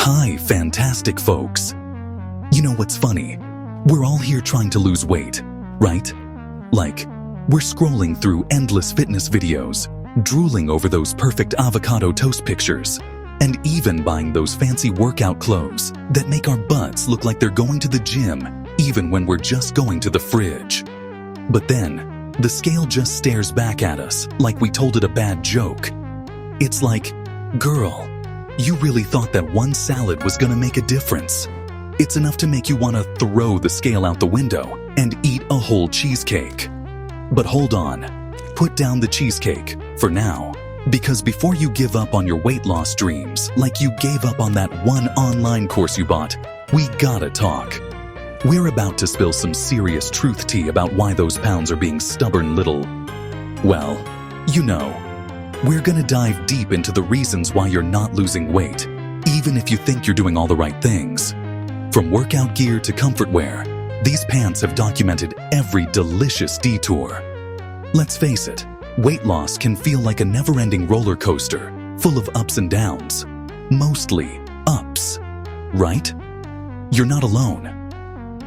Hi, fantastic folks. You know what's funny? We're all here trying to lose weight, right? Like, we're scrolling through endless fitness videos, drooling over those perfect avocado toast pictures, and even buying those fancy workout clothes that make our butts look like they're going to the gym, even when we're just going to the fridge. But then, the scale just stares back at us like we told it a bad joke. It's like, girl, you really thought that one salad was gonna make a difference. It's enough to make you want to throw the scale out the window and eat a whole cheesecake. But hold on, put down the cheesecake for now, because before you give up on your weight loss dreams like you gave up on that one online course you bought, we gotta talk. We're about to spill some serious truth tea about why those pounds are being stubborn little, well, you know. We're gonna dive deep into the reasons why you're not losing weight, even if you think you're doing all the right things. From workout gear to comfort wear, these pants have documented every delicious detour. Let's face it, weight loss can feel like a never-ending roller coaster, full of ups and downs. Mostly ups, right? You're not alone.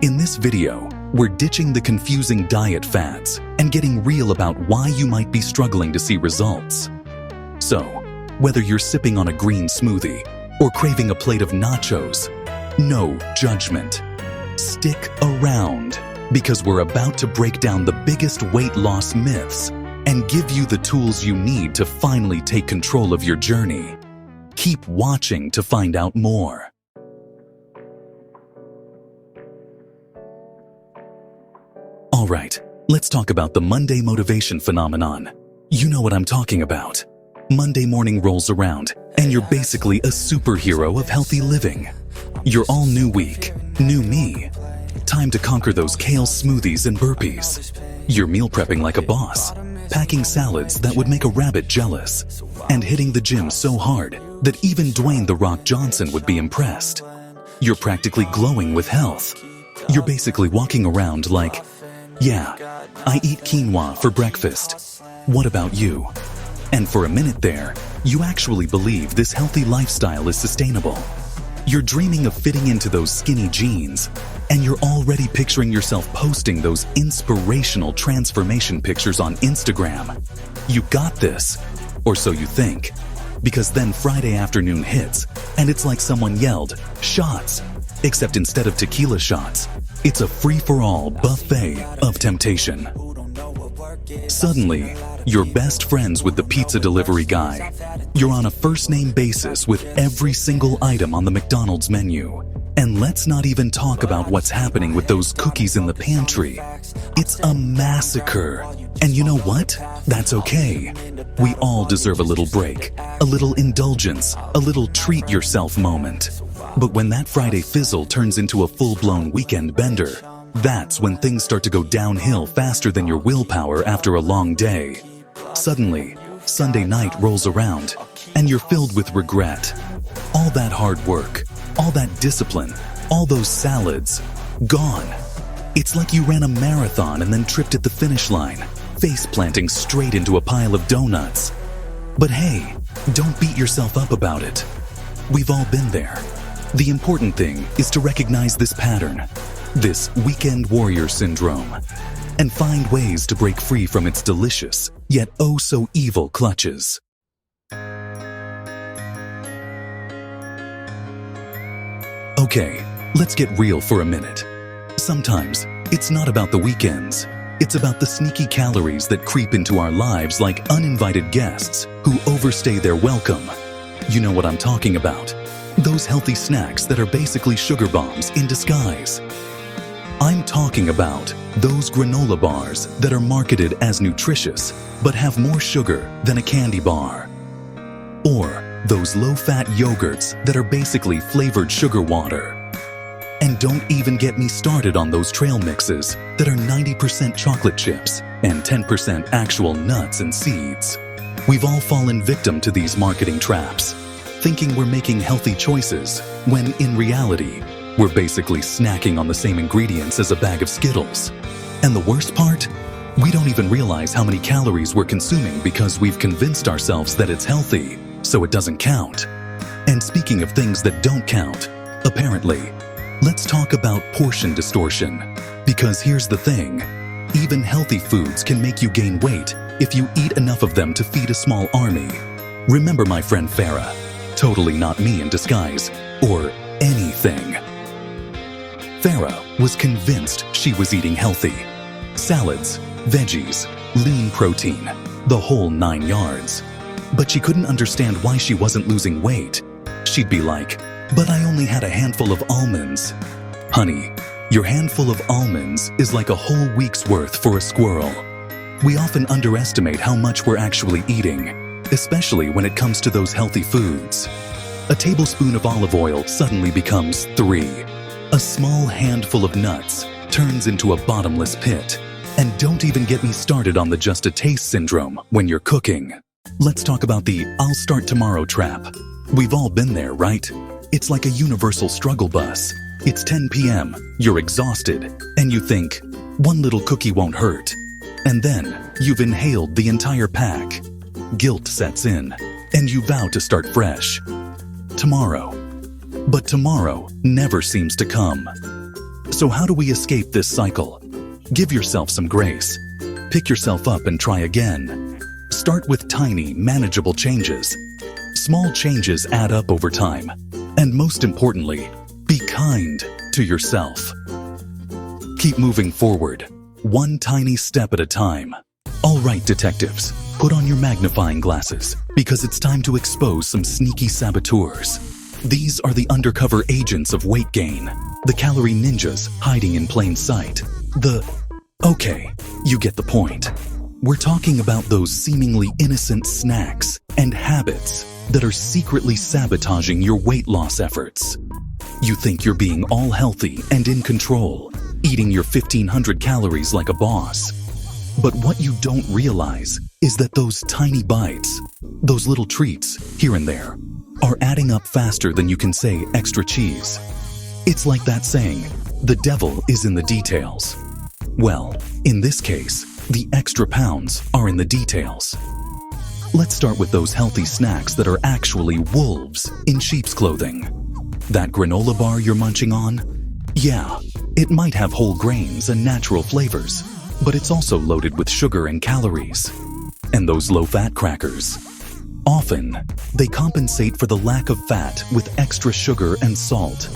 In this video, we're ditching the confusing diet fads and getting real about why you might be struggling to see results. So, whether you're sipping on a green smoothie or craving a plate of nachos, no judgment. Stick around, because we're about to break down the biggest weight loss myths and give you the tools you need to finally take control of your journey. Keep watching to find out more. All right, let's talk about the Monday motivation phenomenon. You know what I'm talking about. Monday morning rolls around, and you're basically a superhero of healthy living. You're all new week, new me. Time to conquer those kale smoothies and burpees. You're meal prepping like a boss, packing salads that would make a rabbit jealous, and hitting the gym so hard that even Dwayne "The Rock" Johnson would be impressed. You're practically glowing with health. You're basically walking around like, yeah, I eat quinoa for breakfast. What about you? And for a minute there, you actually believe this healthy lifestyle is sustainable. You're dreaming of fitting into those skinny jeans, and you're already picturing yourself posting those inspirational transformation pictures on Instagram. You got this, or so you think, because then Friday afternoon hits, and it's like someone yelled, "Shots!" Except instead of tequila shots, it's a free-for-all buffet of temptation. Suddenly, you're best friends with the pizza delivery guy. You're on a first-name basis with every single item on the McDonald's menu. And let's not even talk about what's happening with those cookies in the pantry. It's a massacre. And you know what? That's okay. We all deserve a little break, a little indulgence, a little treat-yourself moment. But when that Friday fizzle turns into a full-blown weekend bender, that's when things start to go downhill faster than your willpower after a long day. Suddenly, Sunday night rolls around, and you're filled with regret. All that hard work, all that discipline, all those salads, gone. It's like you ran a marathon and then tripped at the finish line, face planting straight into a pile of donuts. But hey, don't beat yourself up about it. We've all been there. The important thing is to recognize this pattern, this weekend warrior syndrome, and find ways to break free from its delicious, yet oh so evil clutches. Okay, let's get real for a minute. Sometimes, it's not about the weekends. It's about the sneaky calories that creep into our lives like uninvited guests who overstay their welcome. You know what I'm talking about. Those healthy snacks that are basically sugar bombs in disguise. I'm talking about those granola bars that are marketed as nutritious but have more sugar than a candy bar. Or those low-fat yogurts that are basically flavored sugar water. And don't even get me started on those trail mixes that are 90% chocolate chips and 10% actual nuts and seeds. We've all fallen victim to these marketing traps, thinking we're making healthy choices, when in reality, we're basically snacking on the same ingredients as a bag of Skittles. And the worst part? We don't even realize how many calories we're consuming because we've convinced ourselves that it's healthy, so it doesn't count. And speaking of things that don't count, apparently, let's talk about portion distortion. Because here's the thing, even healthy foods can make you gain weight if you eat enough of them to feed a small army. Remember my friend Farah, totally not me in disguise, or anything. Farah was convinced she was eating healthy. Salads, veggies, lean protein, the whole 9 yards. But she couldn't understand why she wasn't losing weight. She'd be like, "But I only had a handful of almonds." Honey, your handful of almonds is like a whole week's worth for a squirrel. We often underestimate how much we're actually eating, especially when it comes to those healthy foods. A tablespoon of olive oil suddenly becomes 3. A small handful of nuts turns into a bottomless pit. And don't even get me started on the just a taste syndrome when you're cooking. Let's talk about the "I'll start tomorrow" trap. We've all been there, right? It's like a universal struggle bus. It's 10 p.m., you're exhausted, and you think, one little cookie won't hurt. And then you've inhaled the entire pack. Guilt sets in, and you vow to start fresh. Tomorrow. But tomorrow never seems to come. So how do we escape this cycle? Give yourself some grace. Pick yourself up and try again. Start with tiny, manageable changes. Small changes add up over time. And most importantly, be kind to yourself. Keep moving forward, one tiny step at a time. All right, detectives, put on your magnifying glasses because it's time to expose some sneaky saboteurs. These are the undercover agents of weight gain, the calorie ninjas hiding in plain sight. Okay, you get the point. We're talking about those seemingly innocent snacks and habits that are secretly sabotaging your weight loss efforts. You think you're being all healthy and in control, eating your 1,500 calories like a boss. But what you don't realize is that those tiny bites, those little treats here and there, are adding up faster than you can say extra cheese. It's like that saying, the devil is in the details. Well, in this case, the extra pounds are in the details. Let's start with those healthy snacks that are actually wolves in sheep's clothing. That granola bar you're munching on? Yeah, it might have whole grains and natural flavors, but it's also loaded with sugar and calories. And those low-fat crackers? Often, they compensate for the lack of fat with extra sugar and salt.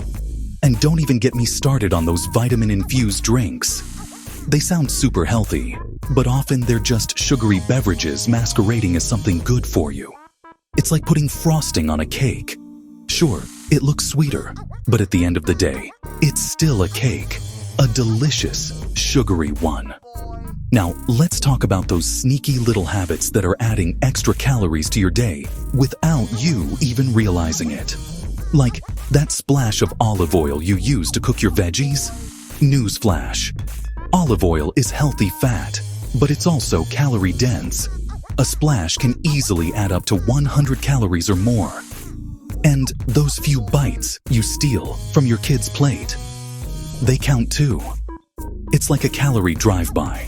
And don't even get me started on those vitamin-infused drinks. They sound super healthy, but often they're just sugary beverages masquerading as something good for you. It's like putting frosting on a cake. Sure, it looks sweeter, but at the end of the day, it's still a cake, a delicious, sugary one. Now, let's talk about those sneaky little habits that are adding extra calories to your day without you even realizing it. Like that splash of olive oil you use to cook your veggies. Newsflash. Olive oil is healthy fat, but it's also calorie dense. A splash can easily add up to 100 calories or more. And those few bites you steal from your kid's plate, they count too. It's like a calorie drive-by.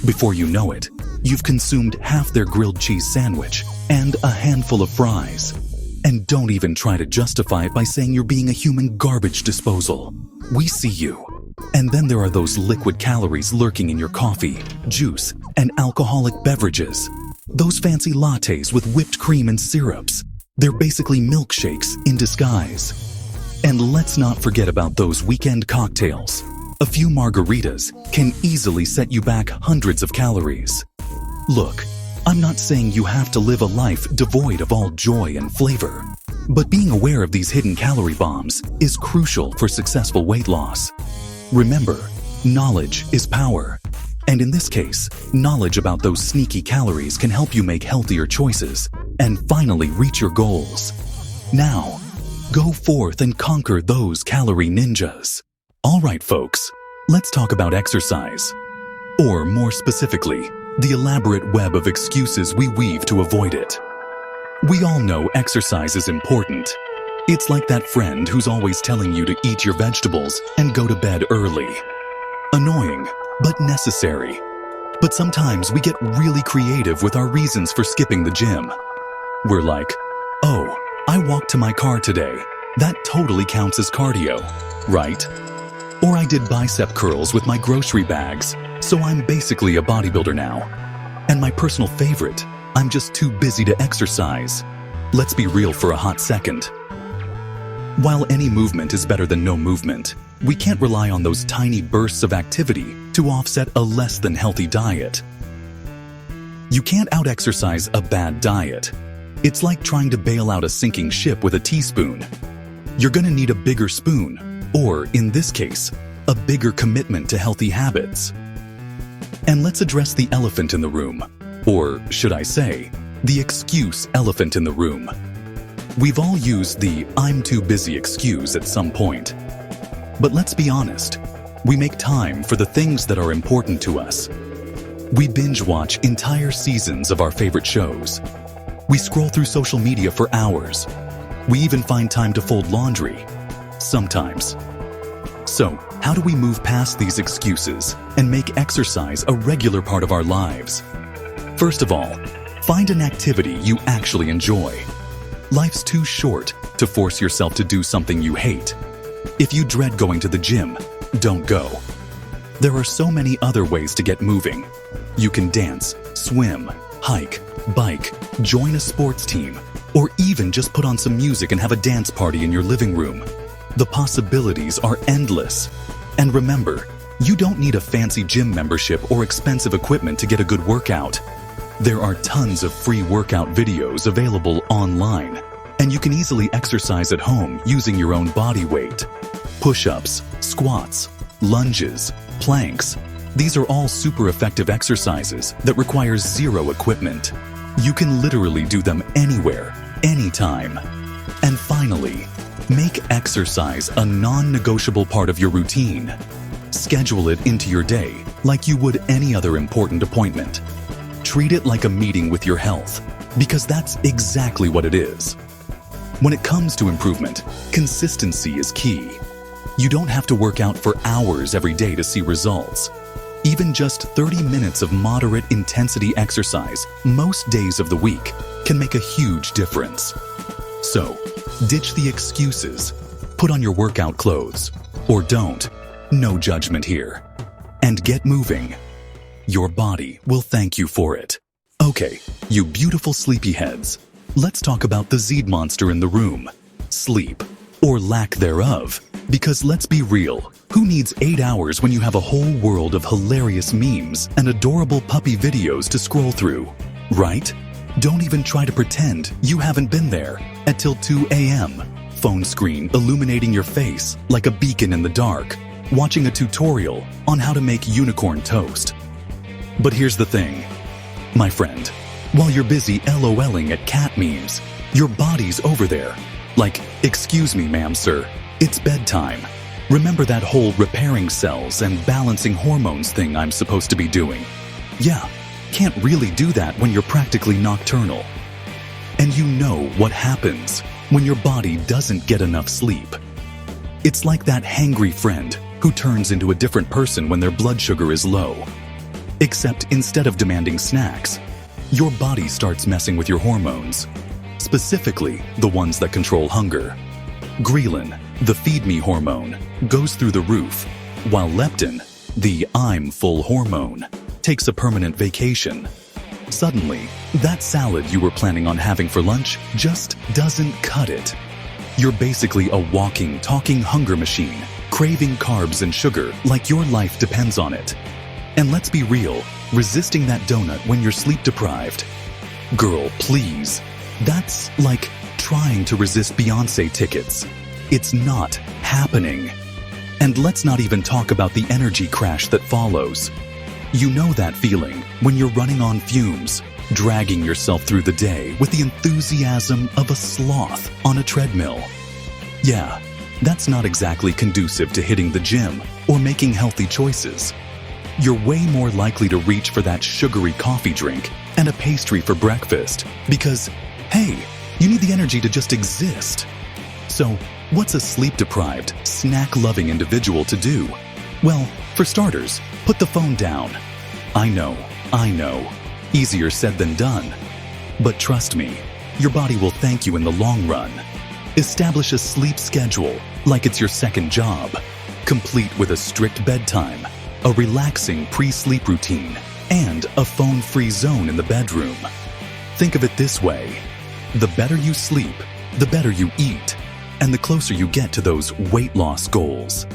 Before you know it, you've consumed half their grilled cheese sandwich and a handful of fries. And don't even try to justify it by saying you're being a human garbage disposal. We see you. And then there are those liquid calories lurking in your coffee, juice, and alcoholic beverages. Those fancy lattes with whipped cream and syrups. They're basically milkshakes in disguise. And let's not forget about those weekend cocktails. A few margaritas can easily set you back hundreds of calories. Look, I'm not saying you have to live a life devoid of all joy and flavor. But being aware of these hidden calorie bombs is crucial for successful weight loss. Remember, knowledge is power. And in this case, knowledge about those sneaky calories can help you make healthier choices and finally reach your goals. Now, go forth and conquer those calorie ninjas. All right, folks, let's talk about exercise. Or more specifically, the elaborate web of excuses we weave to avoid it. We all know exercise is important. It's like that friend who's always telling you to eat your vegetables and go to bed early. Annoying, but necessary. But sometimes we get really creative with our reasons for skipping the gym. We're like, oh, I walked to my car today. That totally counts as cardio, right? Or I did bicep curls with my grocery bags, so I'm basically a bodybuilder now. And my personal favorite, I'm just too busy to exercise. Let's be real for a hot second. While any movement is better than no movement, we can't rely on those tiny bursts of activity to offset a less than healthy diet. You can't out-exercise a bad diet. It's like trying to bail out a sinking ship with a teaspoon. You're gonna need a bigger spoon, or in this case, a bigger commitment to healthy habits. And let's address the elephant in the room, or should I say, the excuse elephant in the room. We've all used the "I'm too busy" excuse at some point. But let's be honest, we make time for the things that are important to us. We binge watch entire seasons of our favorite shows. We scroll through social media for hours. We even find time to fold laundry. Sometimes. So, how do we move past these excuses and make exercise a regular part of our lives? First of all, find an activity you actually enjoy. Life's too short to force yourself to do something you hate. If you dread going to the gym, don't go. There are so many other ways to get moving. You can dance, swim, hike, bike, join a sports team, or even just put on some music and have a dance party in your living room. The possibilities are endless. And remember, you don't need a fancy gym membership or expensive equipment to get a good workout. There are tons of free workout videos available online, and you can easily exercise at home using your own body weight. Push-ups, squats, lunges, planks. These are all super effective exercises that require zero equipment. You can literally do them anywhere, anytime. And finally, make exercise a non-negotiable part of your routine. Schedule it into your day like you would any other important appointment. Treat it like a meeting with your health, because that's exactly what it is. When it comes to improvement, consistency is key. You don't have to work out for hours every day to see results. Even just 30 minutes of moderate intensity exercise most days of the week can make a huge difference. So, ditch the excuses, put on your workout clothes, or don't. No judgment here. And get moving. Your body will thank you for it. Okay, you beautiful sleepyheads. Let's talk about the Z monster in the room. Sleep, or lack thereof. Because let's be real, who needs 8 hours when you have a whole world of hilarious memes and adorable puppy videos to scroll through, right? Don't even try to pretend you haven't been there until 2 a.m. Phone screen illuminating your face like a beacon in the dark, watching a tutorial on how to make unicorn toast. But here's the thing, my friend. While you're busy LOLing at cat memes, your body's over there. Like, excuse me, ma'am, sir, it's bedtime. Remember that whole repairing cells and balancing hormones thing I'm supposed to be doing? Yeah, can't really do that when you're practically nocturnal. And you know what happens when your body doesn't get enough sleep. It's like that hangry friend who turns into a different person when their blood sugar is low. Except instead of demanding snacks, your body starts messing with your hormones, specifically the ones that control hunger. Ghrelin, the feed me hormone, goes through the roof, while leptin, the I'm full hormone, takes a permanent vacation. Suddenly, that salad you were planning on having for lunch just doesn't cut it. You're basically a walking, talking hunger machine, craving carbs and sugar like your life depends on it. And let's be real, resisting that donut when you're sleep deprived. Girl, please. That's like trying to resist Beyoncé tickets. It's not happening. And let's not even talk about the energy crash that follows. You know that feeling when you're running on fumes, dragging yourself through the day with the enthusiasm of a sloth on a treadmill. Yeah, that's not exactly conducive to hitting the gym or making healthy choices. You're way more likely to reach for that sugary coffee drink and a pastry for breakfast because, hey, you need the energy to just exist. So, what's a sleep-deprived, snack-loving individual to do? Well, for starters, put the phone down. I know. Easier said than done. But trust me, Your body will thank you in the long run. Establish a sleep schedule like it's your second job, complete with a strict bedtime, a relaxing pre-sleep routine, and a phone-free zone in the bedroom. Think of it this way: the better you sleep, the better you eat, and the closer you get to those weight loss goals.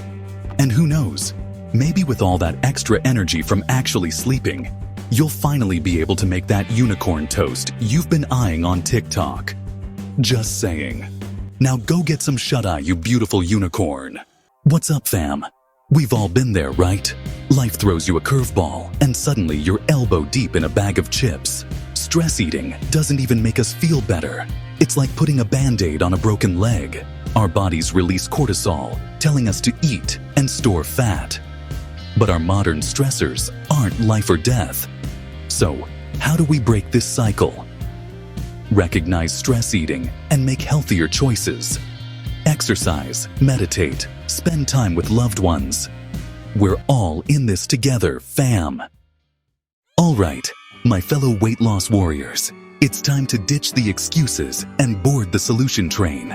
And who knows, maybe with all that extra energy from actually sleeping, you'll finally be able to make that unicorn toast you've been eyeing on TikTok. Just saying. Now go get some shut-eye, you beautiful unicorn. What's up, fam? We've all been there, right? Life throws you a curveball, and suddenly you're elbow deep in a bag of chips. Stress eating doesn't even make us feel better. It's like putting a Band-Aid on a broken leg. Our bodies release cortisol, telling us to eat and store fat. But our modern stressors aren't life or death. So, how do we break this cycle? Recognize stress eating and make healthier choices. Exercise, meditate, spend time with loved ones. We're all in this together, fam. All right, my fellow weight loss warriors, it's time to ditch the excuses and board the solution train.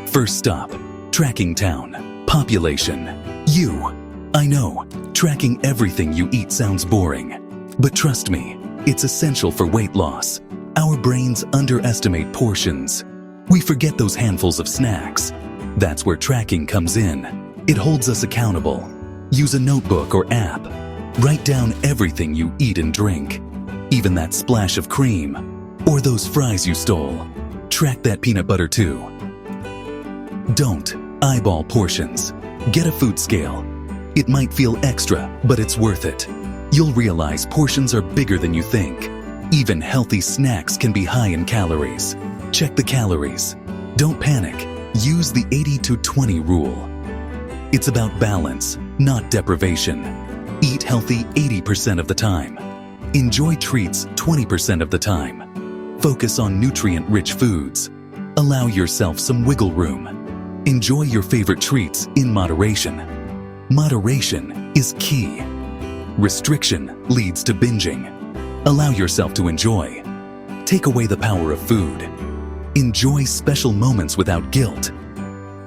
First stop, tracking town, population, you. I know, tracking everything you eat sounds boring, but trust me, it's essential for weight loss. Our brains underestimate portions. We forget those handfuls of snacks. That's where tracking comes in. It holds us accountable. Use a notebook or app. Write down everything you eat and drink, even that splash of cream, or those fries you stole. Track that peanut butter too. Don't eyeball portions. Get a food scale. It might feel extra, but it's worth it. You'll realize portions are bigger than you think. Even healthy snacks can be high in calories. Check the calories. Don't panic. Use the 80-20 rule. It's about balance, not deprivation. Eat healthy 80% of the time. Enjoy treats 20% of the time. Focus on nutrient-rich foods. Allow yourself some wiggle room. Enjoy your favorite treats in moderation. Moderation is key. Restriction leads to binging. Allow yourself to enjoy. Take away the power of food. Enjoy special moments without guilt.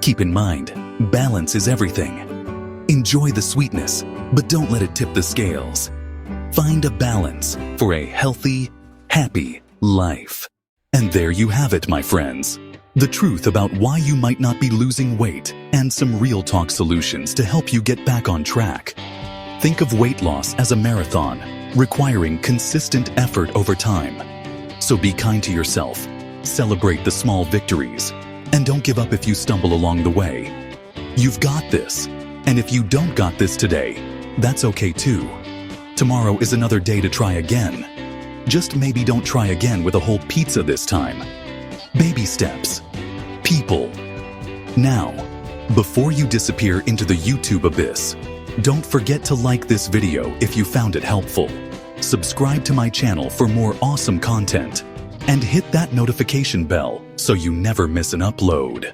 Keep in mind, balance is everything. Enjoy the sweetness, but don't let it tip the scales. Find a balance for a healthy, happy life. And there you have it, my friends. The truth about why you might not be losing weight and some real talk solutions to help you get back on track. Think of weight loss as a marathon, requiring consistent effort over time. So be kind to yourself, celebrate the small victories, and don't give up if you stumble along the way. You've got this, and if you don't got this today, that's okay too. Tomorrow is another day to try again. Just maybe don't try again with a whole pizza this time. Baby steps. People. Now, before you disappear into the YouTube abyss, don't forget to like this video if you found it helpful. Subscribe to my channel for more awesome content, and hit that notification bell so you never miss an upload.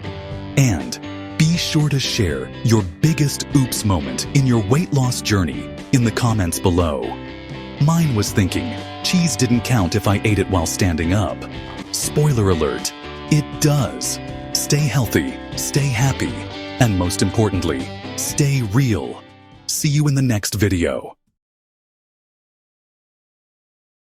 And be sure to share your biggest oops moment in your weight loss journey in the comments below. Mine was thinking cheese didn't count if I ate it while standing up. Spoiler alert, it does. Stay healthy, stay happy, and most importantly, stay real. See you in the next video.